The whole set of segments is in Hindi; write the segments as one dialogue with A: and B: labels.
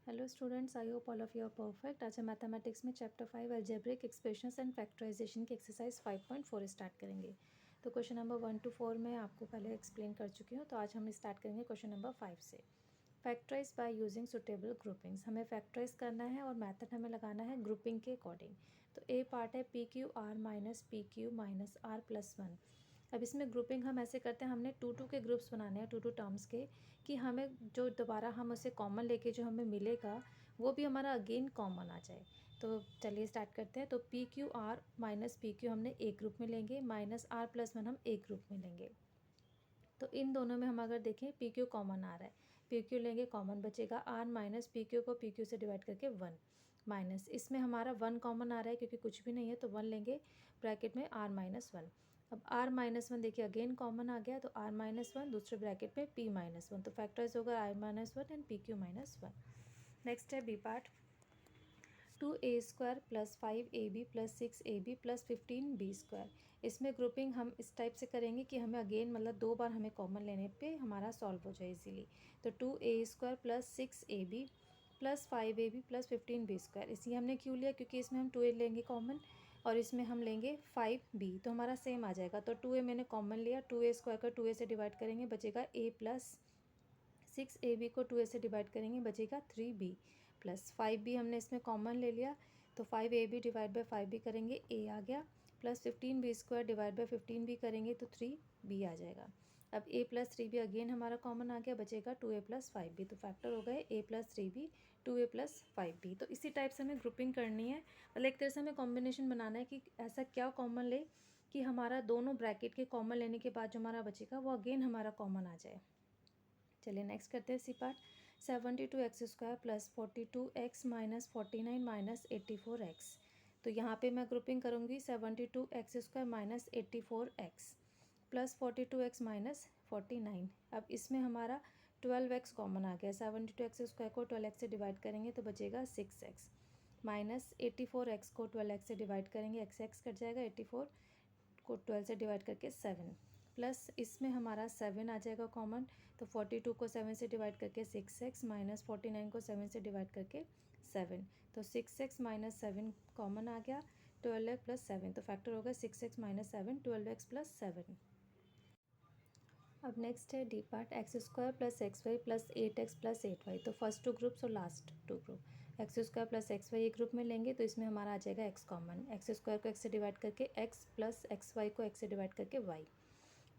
A: Hello students, I hope all of you are perfect. आज हम मैथमेटिक्स में chapter 5 algebraic expressions and factorisation की एक्सरसाइज 5.4 स्टार्ट करेंगे। तो क्वेश्चन नंबर 1 to 4 मैं आपको पहले एक्सप्लेन कर चुकी हूँ। तो आज हम स्टार्ट करेंगे क्वेश्चन नंबर 5 से। Factorise by using suitable groupings. हमें फैक्टराइज करना है और मैथड हमें लगाना है ग्रुपिंग के अकॉर्डिंग। तो ए पार्ट है P Q R minus P Q minus R plus 1। अब इसमें ग्रुपिंग हम ऐसे करते हैं, हमने टू टू के ग्रुप्स बनाने हैं, टू टर्म्स के, कि हमें जो दोबारा हम उसे कॉमन लेके जो हमें मिलेगा वो भी हमारा अगेन कॉमन आ जाए। तो चलिए स्टार्ट करते हैं। तो P Q R minus P Q हमने एक ग्रुप में लेंगे, माइनस आर प्लस 1 हम एक ग्रुप में लेंगे। तो इन दोनों में हम अगर देखें पी क्यू कॉमन आ रहा है, पी क्यू लेंगे कॉमन बचेगा आर माइनस पी क्यू को पी क्यू से डिवाइड करके 1 माइनस, इसमें हमारा 1 कॉमन आ रहा है क्योंकि कुछ भी नहीं है तो 1 लेंगे ब्रैकेट में आर माइनस 1। अब आर माइनस 1 देखिए अगेन कॉमन आ गया, तो आर माइनस 1 दूसरे ब्रैकेट में पी माइनस 1, तो फैक्टराइज होगा R minus 1 and P Q minus 1। Next है B part. 2a² plus 5ab plus 6ab plus 15b²। इसमें ग्रुपिंग हम इस टाइप से करेंगे कि हमें अगेन मतलब दो बार हमें कॉमन लेने पे हमारा सॉल्व हो जाए इजीली। तो 2a² plus 6ab plus 5ab plus 15b²। इसी हमने क्यों लिया, क्योंकि इसमें हम 2a लेंगे कॉमन और इसमें हम लेंगे 5b, तो हमारा सेम आ जाएगा। तो 2a मैंने कॉमन लिया, 2a² को 2a से डिवाइड करेंगे बचेगा a प्लस 6ab को 2a से डिवाइड करेंगे बचेगा 3b प्लस 5b हमने इसमें कॉमन ले लिया, तो 5ab डिवाइड बाई 5b करेंगे a आ गया, plus 15b² divide by 15b करेंगे तो 3b आ जाएगा। अब a प्लस 3b अगेन हमारा कॉमन आ गया, बचेगा 2a प्लस 5b, तो फैक्टर हो गए a plus 3b 2a plus 5b। तो इसी टाइप से हमें ग्रुपिंग करनी है, मतलब एक तरह से हमें कॉम्बिनेशन बनाना है कि ऐसा क्या कॉमन ले कि हमारा दोनों ब्रैकेट के कॉमन लेने के बाद जो हमारा बचेगा वो अगेन हमारा कॉमन आ जाए। चलिए नेक्स्ट करते हैं C part. 72x² plus 42x minus 49 minus 84x। तो यहाँ पे मैं ग्रुपिंग करूँगी 72x² minus 84x plus 42x minus 49। अब इसमें हमारा 12x कॉमन आ गया, 72x² को 12x से डिवाइड करेंगे तो बचेगा 6x माइनस 84x को 12x से डिवाइड करेंगे, x कट जाएगा, 84 को 12 से डिवाइड करके 7 प्लस इसमें हमारा 7 आ जाएगा कॉमन, तो 42 को 7 से डिवाइड करके 6x माइनस 49 को 7 से डिवाइड करके 7, तो 6x माइनस 7 कॉमन आ गया, 12x प्लस 7, तो फैक्टर होगा 6x माइनस 7 12x प्लस 7। अब नेक्स्ट है D part. x² plus xy plus 8x plus 8y। तो फर्स्ट टू ग्रुप्स और last two group. x² plus xy एक ग्रुप में लेंगे तो इसमें हमारा आ जाएगा x कॉमन, x² को x से डिवाइड करके x प्लस xy को x से डिवाइड करके y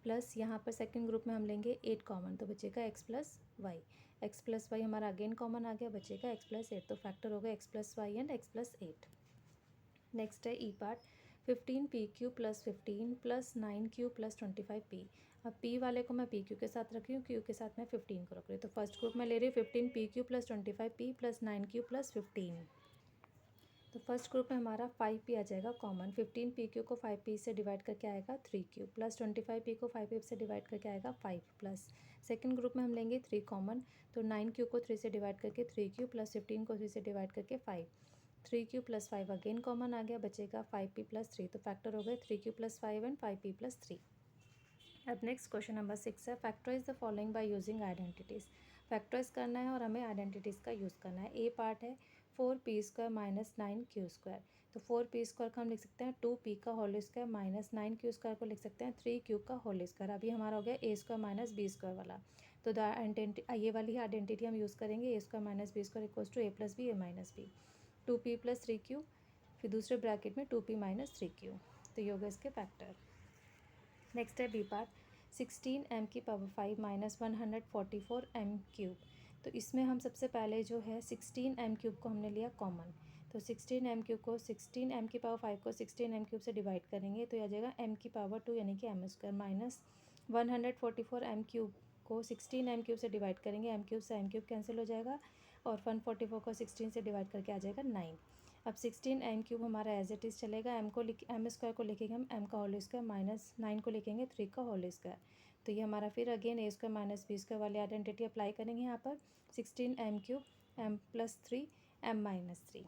A: प्लस यहाँ पर सेकंड ग्रुप में हम लेंगे 8 कॉमन, तो बचेगा x plus Y, X plus Y हमारा अगेन कॉमन आ गया, बचेगा x प्लस 8, तो फैक्टर होगा x plus Y and x plus 8। Next है E part. 15pq plus 15 plus 9q plus 25p। अब p वाले को मैं pq के साथ रख रही हूँ, q के साथ मैं 15 को रख रही हूँ। तो फर्स्ट ग्रुप में ले रही हूँ 15pq plus 25p plus 9q plus 15। तो फर्स्ट ग्रुप में हमारा 5p आ जाएगा कॉमन, 15pq को 5p से डिवाइड करके आएगा 3q प्लस 25p को 5p से डिवाइड करके आएगा 5 प्लस सेकंड ग्रुप में हम लेंगे 3 कॉमन, तो 9q को 3 से डिवाइड करके 3q प्लस 15 को 3 से डिवाइड करके 5, 3q प्लस 5 अगेन कॉमन आ गया, बचेगा 5p प्लस 3, तो फैक्टर हो गए 3q plus 5 and 5p plus 3। अब नेक्स्ट क्वेश्चन नंबर 6 है। Factorise the following by using identities. Factorise करना है और हमें आइडेंटिटीज़ का यूज़ करना है। ए पार्ट है 4p² माइनस 9q²। तो 4p² का हम लिख सकते हैं 2p का होल स्क्वायर माइनस 9q² को लिख सकते हैं 3q का होल स्क्वायर। अभी हमारा हो गया a² माइनस b² वाला, तो ये वाली ही आइडेंटिटी हम यूज़ करेंगे, a² minus b² equals to a plus B a minus B, 2p plus 3q, फिर दूसरे ब्रैकेट में 2p माइनस 3q, तो ये होगा इसके फैक्टर। नेक्स्ट है B part. 16m³ minus 144m³। तो इसमें हम सबसे पहले जो है 16m³ को हमने लिया कॉमन, तो 16m³ को 16m³ को 16m³ से डिवाइड करेंगे तो आ जाएगा m² यानी कि m² माइनस 144m³ को 16m³ से डिवाइड करेंगे, m³ से m³ कैंसिल हो जाएगा और 144 को 16 से डिवाइड करके आ जाएगा 9। अब 16m³ हमारा एज इट इज़ चलेगा, m² को लिखेंगे हम m का होल स्क्वायर माइनस 9 को लिखेंगे 3 का होल स्क्वायर, तो ये हमारा फिर अगेन a² माइनस b² वाली आइडेंटिटी अप्लाई करेंगे यहाँ पर, 16m³ m plus 3 m minus 3।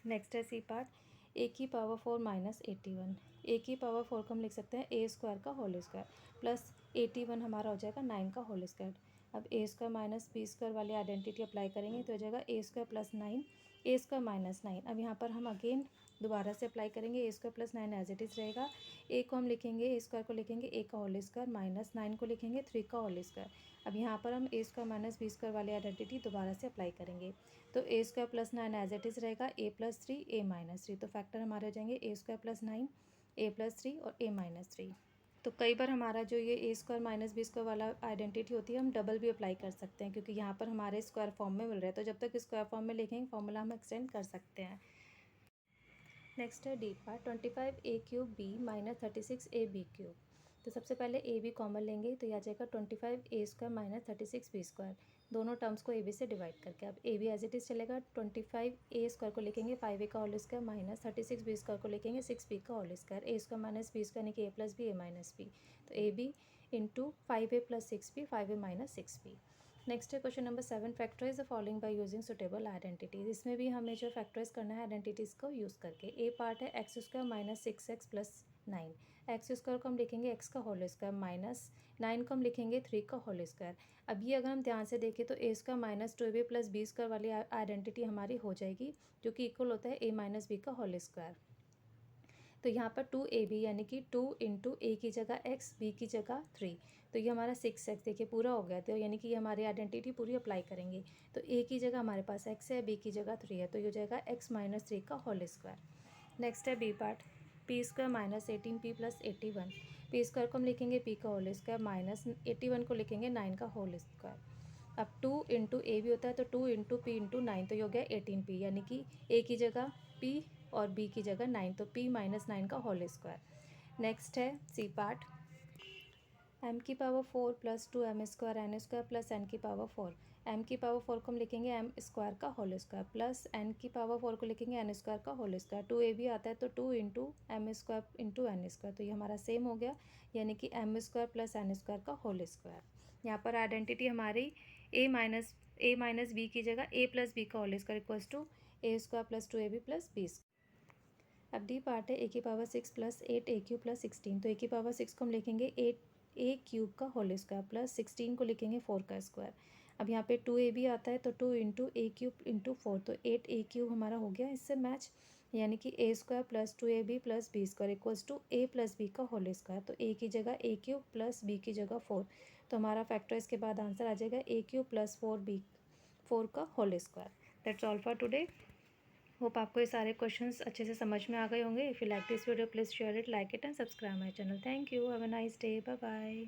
A: Next है C part. a⁴ minus 81। a⁴ को हम लिख सकते हैं a² का होल स्क्वायर प्लस 81 हमारा हो जाएगा 9 का होल स्क्वायर। अब ए स्क्वायर माइनस बी स्क्वायर वाली आइडेंटिटी अप्लाई करेंगे तो हो जाएगा ए स्क्वायर प्लस 9 ए स्क्वायर माइनस 9। अब यहाँ पर हम अगेन दोबारा से अप्लाई करेंगे, A square plus 9 as it is रहेगा। ए को हम लिखेंगे, ए स्क्वायर को लिखेंगे ए का होल स्क्वायर माइनस 9 को लिखेंगे 3 का होल स्क्वायर। अब यहाँ पर हम A square minus B square वाली आइडेंटिटी दोबारा से अप्लाई करेंगे तो A square plus 9 as it is रहेगा, ए प्लस 3 ए माइनस 3। तो फैक्टर हमारे हो जाएंगे ए स्क्वायर प्लस 9 ए प्लस 3 और ए माइनस 3। तो कई बार हमारा जो ये ए स्क्वायर माइनस बी स्क्वायर वाला आइडेंटिटी होती है हम डबल भी अप्लाई कर सकते हैं, क्योंकि यहाँ पर हमारे स्क्वायर फॉर्म में मिल रहा है। तो जब तक स्क्वायर फॉर्म में लिखेंगे फॉर्मूला हम एक्सटेंड कर सकते हैं। नेक्स्ट है D part 25a³ b minus 36ab³। तो सबसे पहले ए बी कॉमन लेंगे तो यह आ जाएगा 25a² माइनस 36b², दोनों टर्म्स को ए बी से डिवाइड करके। अब A B as it is चलेगा, 25a² को लिखेंगे 5a का होल स्क्वायर माइनस 36b² को लिखेंगे 6b का whole square. A square minus B square यानी कि A plus B A minus B, तो A B into 5a plus 6b 5a minus 6b। Next है question number 7, factorize the following by using suitable identities. इसमें भी हमें जो फैक्टराइज करना है आइडेंटिटीज़ को यूज़ करके। ए पार्ट है x square minus 6x plus 9। X square को हम लिखेंगे एक्स का होल स्क्वायर माइनस 9 को हम लिखेंगे 3 का होल स्क्वायर। अब ये अगर हम ध्यान से देखें तो A square minus 2ab plus B square वाली आइडेंटिटी हमारी हो जाएगी, जो कि इक्वल होता है ए माइनस बी का होल स्क्वायर। तो यहाँ पर 2ab यानी कि 2 इंटू ए की जगह x, b की जगह 3, तो ये हमारा 6x देखिए पूरा हो गया। तो यानी कि ये हमारी आइडेंटिटी पूरी अप्लाई करेंगे। तो a की जगह हमारे पास x है, b की जगह 3 है, तो ये हो जाएगा x माइनस 3 का होल स्क्वायर। नेक्स्ट है B part, P square minus 18p plus 81। P square को हम लिखेंगे p का होल स्क्वायर माइनस 81 को लिखेंगे 9 का होल स्क्वायर। अब 2 इंटू ए भी होता है तो 2 इंटू पी इंटू 9, तो ये हो गया 18p, यानी कि a की जगह p और b की जगह 9, तो p माइनस 9 का होल स्क्वायर। नेक्स्ट है सी पार्ट, m की power 4 plus 2m square n square plus n की पावर 4। m की पावर 4 को हम लिखेंगे m स्क्वायर का होल स्क्वायर प्लस n की पावर 4 को लिखेंगे n स्क्वायर का होल स्क्वायर। 2a भी आता है तो 2 into M square into N square, तो ये हमारा सेम हो गया, यानी कि m square plus n square का होल स्क्वायर। यहाँ पर आइडेंटिटी हमारी ए माइनस बी की जगह ए प्लस बी का whole square equals to A square plus 2ab plus B. अब डी पार्ट है ए की पावर 6 प्लस 8a³ प्लस 16। तो ए की पावर 6 को हम लिखेंगे 8a³ का होल स्क्वायर प्लस 16 को लिखेंगे 4 का स्क्वायर। अब यहाँ पे 2ab आता है तो 2 इंटू a³ इंटू 4, तो 8a³ हमारा हो गया इससे मैच, यानी कि a square plus 2ab plus B square equals to a plus B का होल स्क्वायर। तो a की जगह a³ प्लस b की जगह 4, तो हमारा फैक्टराइज के बाद आंसर आ जाएगा a³ प्लस 4 का whole square. That's all for today. Hope आपको ये सारे क्वेश्चंस अच्छे से समझ में आ गए होंगे। If you like this video please share it, like it and subscribe my channel. Thank you, have a nice day, bye bye.